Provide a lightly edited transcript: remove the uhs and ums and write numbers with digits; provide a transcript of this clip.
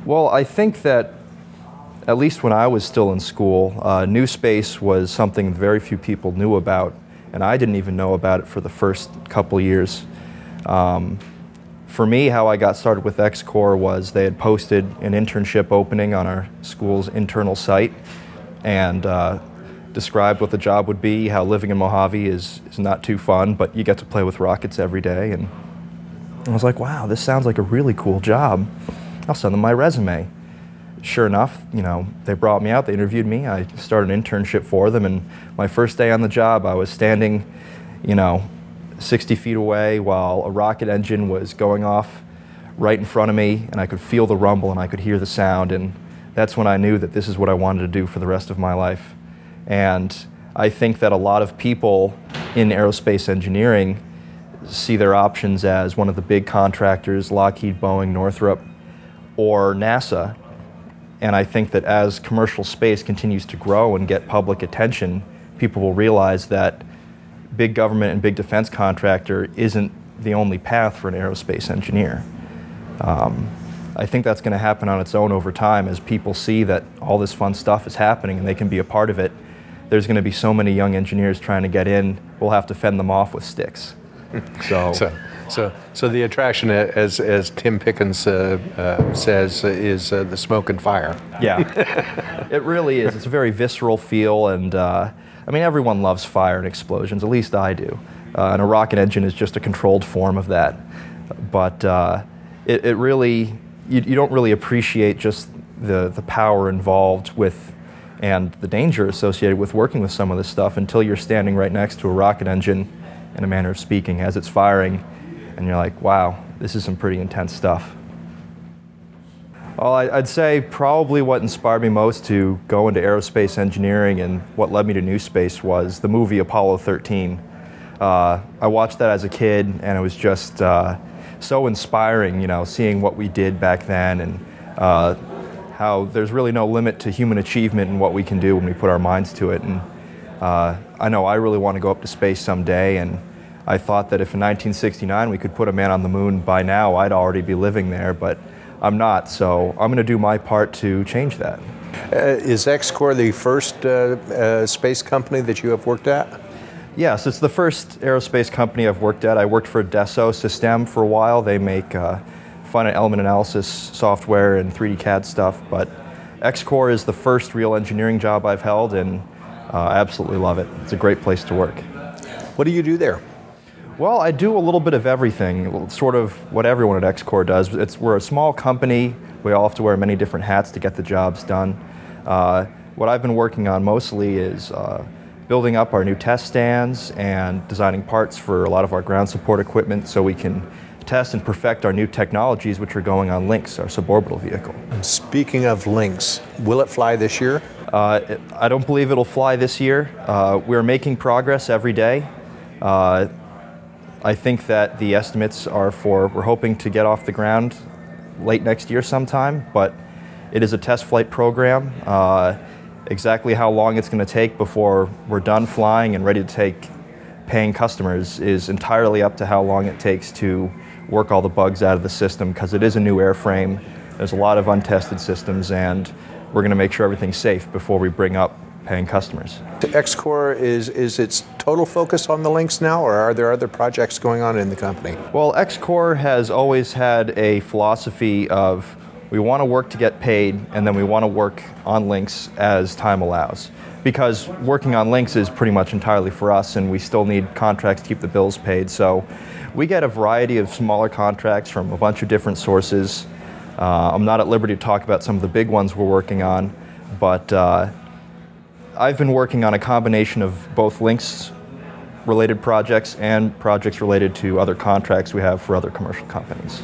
Well, I think that at least when I was still in school, NewSpace was something very few people knew about, and I didn't even know about it for the first couple years. For me, how I got started with X-Corps was they had posted an internship opening on our school's internal site and described what the job would be, how living in Mojave is not too fun, but you get to play with rockets every day. And I was like, wow, this sounds like a really cool job. I'll send them my resume. Sure enough, you know, they brought me out, they interviewed me, I started an internship for them, and my first day on the job, I was standing, you know, 60 feet away while a rocket engine was going off right in front of me, and I could feel the rumble and I could hear the sound, and that's when I knew that this is what I wanted to do for the rest of my life. And I think that a lot of people in aerospace engineering see their options as one of the big contractors, Lockheed, Boeing, Northrop, or NASA. And I think that as commercial space continues to grow and get public attention, people will realize that big government and big defense contractor isn't the only path for an aerospace engineer. I think that's going to happen on its own over time as people see that all this fun stuff is happening and they can be a part of it. There's going to be so many young engineers trying to get in, we'll have to fend them off with sticks. So the attraction, as Tim Pickens says, is the smoke and fire. Yeah, it really is. It's a very visceral feel, and I mean, everyone loves fire and explosions, at least I do. And a rocket engine is just a controlled form of that. But it really, you don't really appreciate just the power involved with and the danger associated with working with some of this stuff until you're standing right next to a rocket engine, in a manner of speaking, as it's firing, and you're like, wow, this is some pretty intense stuff. Well, I'd say probably what inspired me most to go into aerospace engineering and what led me to NewSpace was the movie Apollo 13. I watched that as a kid, and it was just so inspiring, you know, seeing what we did back then and how there's really no limit to human achievement and what we can do when we put our minds to it. And I know I really want to go up to space someday, and I thought that if in 1969 we could put a man on the moon, by now I'd already be living there, but I'm not, so I'm going to do my part to change that. Is X-Corps the first space company that you have worked at? Yes, it's the first aerospace company I've worked at. I worked for Dassault Systèmes for a while. They make finite element analysis software and 3D CAD stuff, but X-Corps is the first real engineering job I've held, and I absolutely love it. It's a great place to work. What do you do there? Well, I do a little bit of everything, sort of what everyone at X-Corps does. We're a small company. We all have to wear many different hats to get the jobs done. What I've been working on mostly is building up our new test stands and designing parts for a lot of our ground support equipment so we can test and perfect our new technologies, which are going on Lynx, our suborbital vehicle. Speaking of Lynx, will it fly this year? I don't believe it'll fly this year. We're making progress every day. I think that the estimates are we're hoping to get off the ground late next year sometime, but it is a test flight program. Exactly how long it's going to take before we're done flying and ready to take paying customers is entirely up to how long it takes to work all the bugs out of the system, because it is a new airframe. There's a lot of untested systems, and we're going to make sure everything's safe before we bring up paying customers. X-Corps, is its total focus on the Lynx now, or are there other projects going on in the company? Well, X-Corps has always had a philosophy of we want to work to get paid, and then we want to work on Lynx as time allows. Because working on Lynx is pretty much entirely for us, and we still need contracts to keep the bills paid. So we get a variety of smaller contracts from a bunch of different sources. I'm not at liberty to talk about some of the big ones we're working on, but I've been working on a combination of both Lynx-related projects and projects related to other contracts we have for other commercial companies.